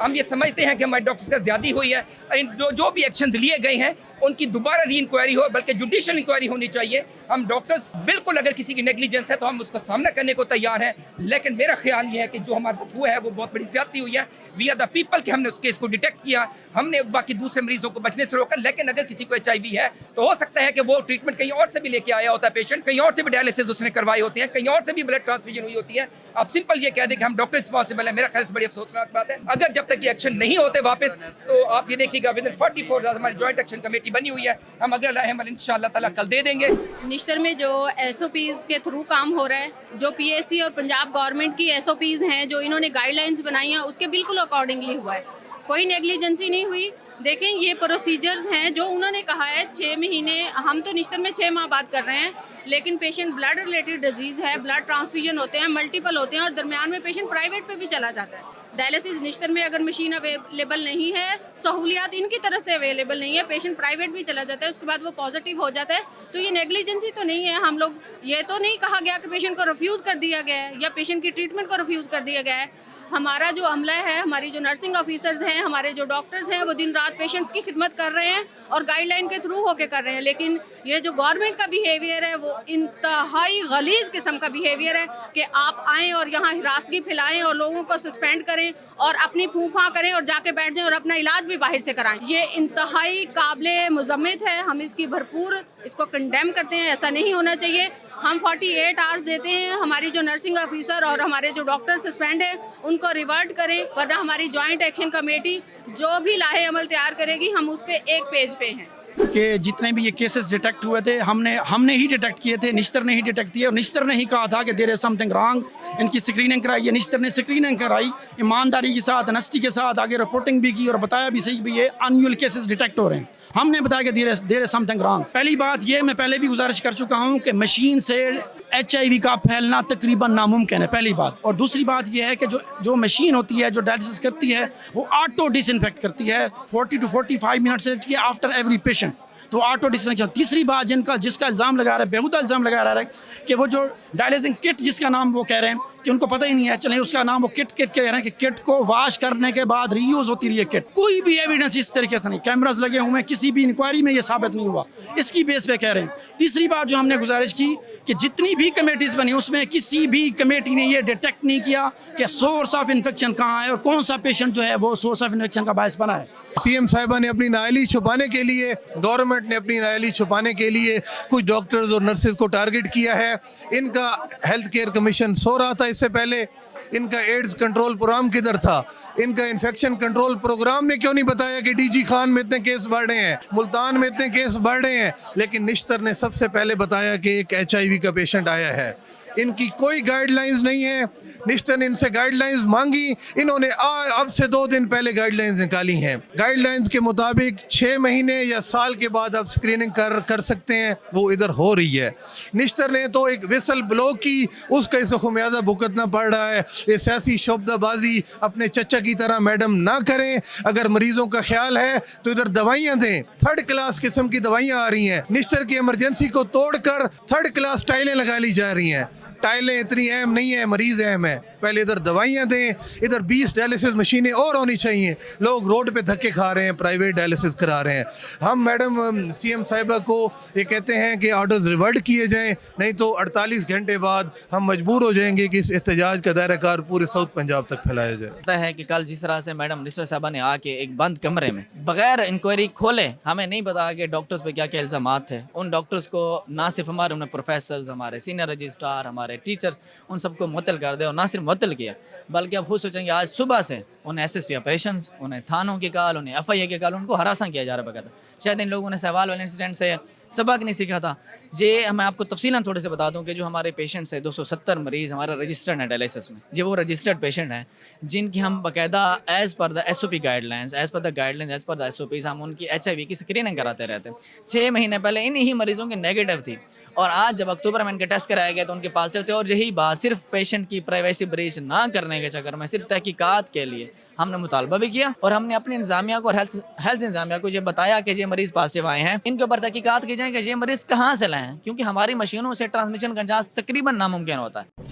हम ये समझते हैं कि हमारे डॉक्टर्स का ज़्यादा हुई है और जो भी एक्शंस लिए गए हैं उनकी दोबारा री इंक्वायरी हो, बल्कि जुडिशल इंक्वायरी होनी चाहिए। हम डॉक्टर्स बिल्कुल अगर किसी की नेग्लिजेंस है तो हम उसका सामना करने को तैयार हैं, लेकिन मेरा ख्याल ये है कि जो हमारे साथ हुआ है वो बहुत बड़ी ज्यादती हुई है। वी आर द पीपल कि हमने उस केस को डिटेक्ट किया, हमने बाकी दूसरे मरीजों को बचने से रोका, लेकिन अगर किसी को HIV है तो हो सकता है कि वो ट्रीटमेंट कहीं और से भी लेके आया होता है पेशेंट, कहीं और से भी डायलिसिस उसने करवाए होते हैं, कहीं और से भी ब्लड ट्रांसफ्यूजन हुई होती है। आप सिंपल ये कह दें कि हम डॉक्टर रिस्पॉन्सिबल है, मेरा ख्याल से बड़ी अफसोसनाक बात है। अगर जब तक ये एक्शन नहीं होते वापस, तो आप ये देखिएगा विद इन 44 आवर्स हमारी जॉइंट एक्शन कमेटी बनी हुई है, हम अगर लाए हम इंशाअल्लाह ताला कल दे देंगे। निश्तर में जो SOPs के थ्रू काम हो रहा है, जो PSC और पंजाब गवर्नमेंट की SOPs हैं, जो इन्होंने गाइडलाइंस बनाई हैं, उसके बिल्कुल अकॉर्डिंगली हुआ है, कोई नेग्लिजेंसी नहीं हुई। देखें, ये प्रोसीजर्स हैं जो उन्होंने कहा है 6 महीने, हम तो निश्तर में 6 माह बाद कर रहे हैं, लेकिन पेशेंट ब्लड रिलेटेड डिजीज़ है, ब्लड ट्रांसफ्यूजन होते हैं, मल्टीपल होते हैं और दरमियान में पेशेंट प्राइवेट पे भी चला जाता है। डायलिसिस निश्तर में अगर मशीन अवेलेबल नहीं है, सहूलियात इनकी तरफ से अवेलेबल नहीं है, पेशेंट प्राइवेट भी चला जाता है, उसके बाद वो पॉजिटिव हो जाता है, तो ये नेग्लिजेंसी तो नहीं है। हम लोग ये तो नहीं कहा गया कि पेशेंट को रिफ्यूज़ कर दिया गया है या पेशेंट की ट्रीटमेंट को रिफ्यूज़ कर दिया गया है। हमारा जो अमला है, हमारी जो नर्सिंग ऑफिसर्स हैं, हमारे जो डॉक्टर्स हैं, वो दिन रात पेशेंट्स की खिदमत कर रहे हैं और गाइडलाइन के थ्रू होके कर रहे हैं। लेकिन ये जो गवर्नमेंट का बिहेवियर है वो इंतहाई गलीज किस्म का बिहेवियर है कि आप आएँ और यहाँ हिरासगी फैलाएं और लोगों को सस्पेंड करें और अपनी फूफा करें और जाके बैठ जाएं और अपना इलाज भी बाहर से कराएं। ये इंतहाई काबिले मुज़म्मित है, हम इसकी भरपूर इसको कंडेम करते हैं, ऐसा नहीं होना चाहिए। हम 48 आवर्स देते हैं, हमारी जो नर्सिंग ऑफिसर और हमारे जो डॉक्टर सस्पेंड है उनको रिवर्ट करें, वरना हमारी जॉइंट एक्शन कमेटी जो भी लाहे अमल तैयार करेगी, हम उस पर एक पेज पे हैं कि जितने भी ये केसेस डिटेक्ट हुए थे हमने ही डिटेक्ट किए थे, निश्तर ने ही डिटेक्ट किए और निश्तर ने ही कहा था कि देयर इज समथिंग रॉन्ग, इनकी स्क्रीनिंग कराई है। निश्तर ने स्क्रीनिंग कराई ईमानदारी के साथ, ऑनेस्टी के साथ, आगे रिपोर्टिंग भी की और बताया भी सही भी ये अनयूजुअल केसेस डिटेक्ट हो रहे हैं। हमने बताया कि देयर इज समथिंग रॉन्ग। पहली बात ये, मैं पहले भी गुजारिश कर चुका हूँ कि मशीन से HIV का फैलना तकरीबन नामुमकिन है, पहली बात। और दूसरी बात यह है कि जो मशीन होती है, जो डायलिसिस करती है, वो ऑटो डिसइंफेक्ट करती है 40 to 45 minutes after every patient, तो ऑटो डिसइंफेक्शन। तीसरी बात जिसका इल्ज़ाम लगा रहा है, बेहुदा इल्ज़ाम लगा रहा है कि वो जो डायलिसिंग किट जिसका नाम वो कह रहे हैं कि उनको पता ही नहीं है, चले उसका नाम वो किट कह रहे हैं कि किट को वॉश करने के बाद रीयूज़ होती रही है किट। कोई भी एविडेंस इस तरीके से नहीं, कैमरास लगे हुए हैं, किसी भी इंक्वायरी में ये साबित नहीं हुआ, इसकी बेस पे कह रहे हैं। तीसरी बात जो हमने गुजारिश की कि जितनी भी कमेटीज़ बनी उसमें किसी भी कमेटी ने ये डिटेक्ट नहीं किया कि सोर्स ऑफ इन्फेक्शन कहाँ है और कौन सा पेशेंट जो है वो सोर्स ऑफ इन्फेक्शन का बायस बना है। CM साहिबा ने अपनी नाअहली छुपाने के लिए, गवर्नमेंट ने अपनी नाअहली छुपाने के लिए कुछ डॉक्टर्स और नर्सेज को टारगेट किया है। इनका हेल्थ केयर कमीशन सो रहा था इससे पहले, इनका एड्स कंट्रोल प्रोग्राम किधर था, इनका इन्फेक्शन कंट्रोल प्रोग्राम ने क्यों नहीं बताया कि DG खान में इतने केस बढ़ रहे हैं, मुल्तान में इतने केस बढ़ रहे हैं। लेकिन निश्तर ने सबसे पहले बताया कि एक HIV का पेशेंट आया है। इनकी कोई गाइडलाइंस नहीं है, निश्तर ने इनसे गाइडलाइंस मांगी, इन्होंने अब से 2 दिन पहले गाइडलाइंस निकाली हैं। गाइडलाइंस के मुताबिक 6 महीने या साल के बाद आप स्क्रीनिंग कर सकते हैं, वो इधर हो रही है। निश्तर ने तो एक विसल ब्लो की, उसका इसको खुमियाजा भुगतना पड़ रहा है। ये सियासी शोबदाबाजी अपने चचा की तरह मैडम ना करें। अगर मरीजों का ख्याल है तो इधर दवाइयाँ दें, 3rd क्लास किस्म की दवाइयाँ आ रही हैं। निश्तर की इमरजेंसी को तोड़कर 3rd क्लास टाइलें लगा ली जा रही हैं। टाइलें इतनी अहम नहीं है, मरीज़ अहम है। पहले इधर दवाइयाँ दें, इधर 20 डायलिसिस मशीनें और होनी चाहिए। लोग रोड पे धक्के खा रहे हैं, प्राइवेट डायलिसिस करा रहे हैं। हम मैडम CM साहिबा को ये कहते हैं कि ऑर्डर्स रिवर्ट किए जाएं, नहीं तो 48 घंटे बाद हम मजबूर हो जाएंगे कि इस एहतजाज का दायरा कार पूरे साउथ पंजाब तक फैलाया जाए। पता है कि कल जिस तरह से मैडम निस्टर साहबा ने आके एक बंद कमरे में बगैर इंक्वायरी खोले, हमें नहीं पता कि डॉक्टर्स पे क्या क्या इल्ज़ामात थे। उन डॉक्टर्स को ना सिर्फ हमारे उन्हें प्रोफेसर्स, हमारे सीनियर रजिस्ट्रार, हमारे टीचर्स, उन सबको मुअत्तल कर दे, और ना सिर्फ मुअत्तल किया बल्कि आप खुद सोचेंगे आज सुबह से उन्हें SSP ऑपरेशंस, उन्हें थानों की कॉल, उन्हें FIA की कॉल, उनको हरासा किया जा रहा है। शायद इन लोगों ने सहवाल वाले इंसिडेंट से सबक नहीं सीखा था। ये मैं आपको तफसीलन थोड़े से बता दूं कि जो हमारे पेशेंट्स हैं 270 मरीज़ हमारा रजिस्टर्ड है डायलिसिस में, जो वो रजिस्टर्ड पेशेंट हैं जिनकी हम बाकायदा as per the SOP guidelines, as per the SOPs हम उनकी HIV की स्क्रीनिंग कराते रहते हैं। 6 महीने पहले इन्हीं मरीज़ों की नेगेटिव थी और आज जब अक्टूबर में इनके टेस्ट कराए गए तो उनके पॉजिटिव थे। और यही बात सिर्फ पेशेंट की प्राइवेसी ब्रीच ना करने के चक्कर में सिर्फ तहकीकात के लिए हमने मुतालबा भी किया और हमने अपनी इंतजामिया को और हेल्थ इंतजामिया को ये बताया कि ये मरीज़ पॉजिटिव आए हैं, इनके ऊपर तहकीकात की जाए कि ये मरीज़ कहाँ से लाए हैं, क्योंकि हमारी मशीनों से ट्रांसमिशन का चांस तकरीबन नामुमकिन होता है।